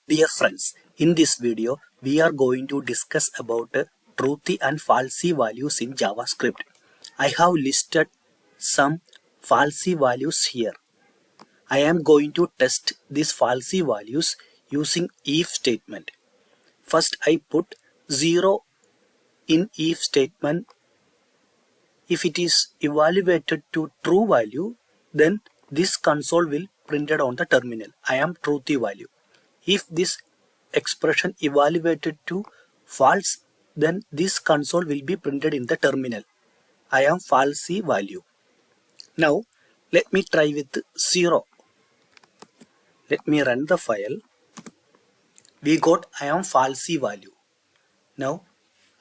Dear friends, in this video we are going to discuss about truthy and falsy values in JavaScript. I have listed some falsy values here. I am going to test these falsy values using if statement. First I put 0 in if statement. If it is evaluated to true value, then this console will printed on the terminal. I am truthy value. If this expression evaluated to false, then this console will be printed in the terminal. I am falsy value. Now let me try with 0. Let me run the file. We got I am falsy value. Now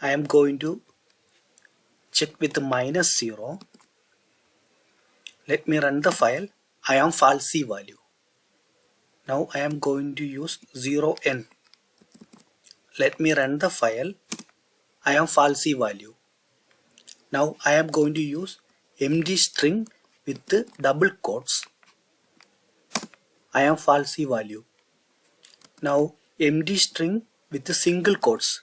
I am going to check with -0. Let me run the file. I am falsy value. Now I am going to use 0n. Let me run the file. I am falsy value. Now I am going to use empty string with the double quotes. I am falsy value. Now empty string with the single quotes.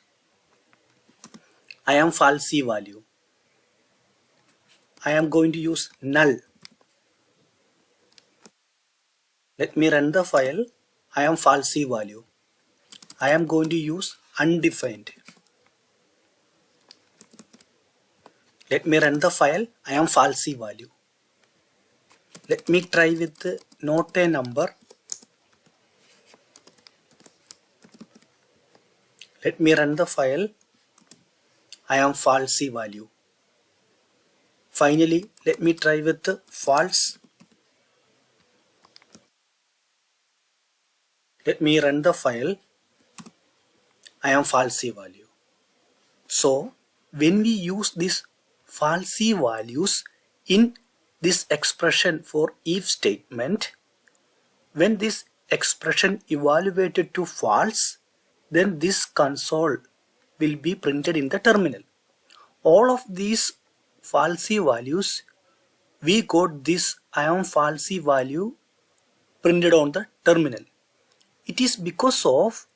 I am falsy value. I am going to use null. Let me run the file. I am falsy value. I am going to use undefined. Let me run the file. I am falsy value. Let me try with not a number. Let me run the file. I am falsy value. Finally, let me try with the false. Let me run the file. I am falsy value. So when we use these falsy values in this expression for if statement, when this expression evaluated to false, then this console will be printed in the terminal. All of these falsy values, we got this I am falsy value printed on the terminal. It is because of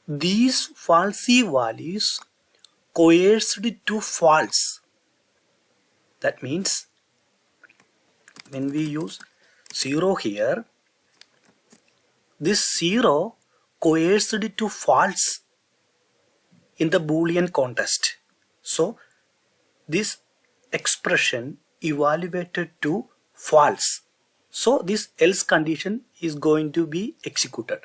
these falsy values coerced to false. That means when we use 0 here, this 0 coerced to false in the Boolean context. So this expression evaluated to false. So this else condition is going to be executed.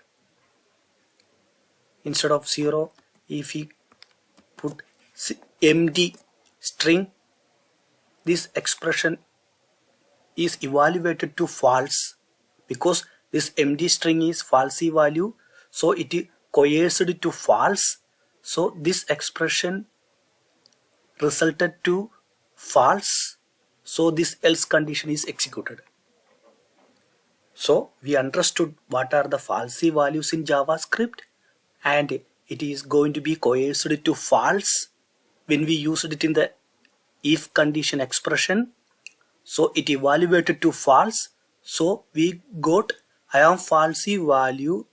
Instead of 0, if we put empty string, this expression is evaluated to false because this empty string is falsy value, so it is coerced to false. So this expression resulted to false, so this else condition is executed. So we understood what are the falsy values in JavaScript, and it is going to be coerced to false when we used it in the if condition expression. So it evaluated to false, so we got I am falsy value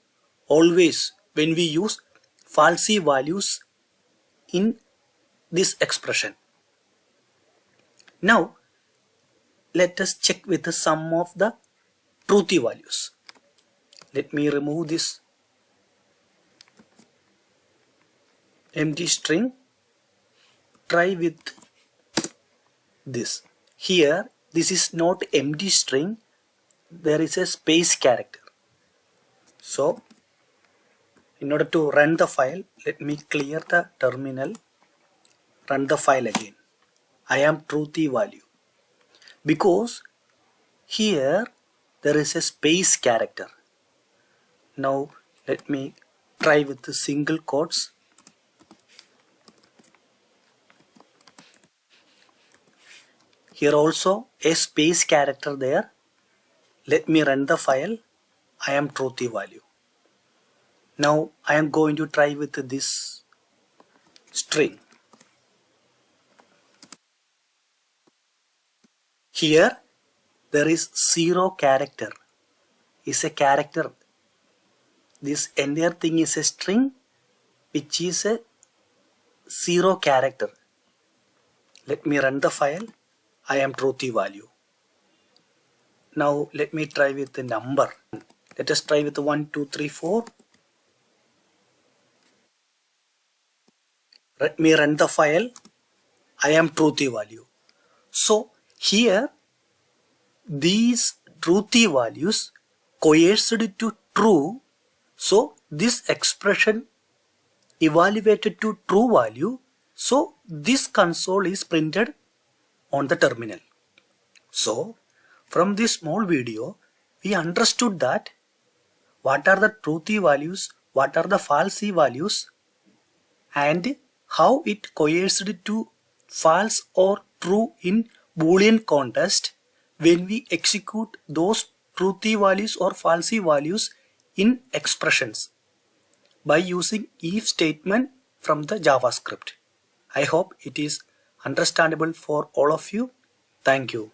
always when we use falsy values in this expression. Now let us check with the sum of the truthy values. Let me remove this empty string. Try with this. Here this is not empty string, there is a space character. So in order to run the file, let me clear the terminal, run the file again. I am truthy value because here there is a space character. Now let me try with the single quotes. Here also a space character there. Let me run the file. I am truthy value. Now I am going to try with this string. Here there is 0 character, is a character this entire thing is a string which is a 0 character. Let me run the file. I am truthy value. Now let me try with the number. Let us try with 1, 2, 3, 4. Let me run the file. I am truthy value. So here these truthy values coerced to true. So this expression evaluated to true value. So this console is printed on the terminal. So from this small video, we understood that what are the truthy values, what are the falsy values, and how it coerced to false or true in Boolean context when we execute those truthy values or falsy values in expressions by using if statement from the JavaScript. I hope it is understandable for all of you. Thank you.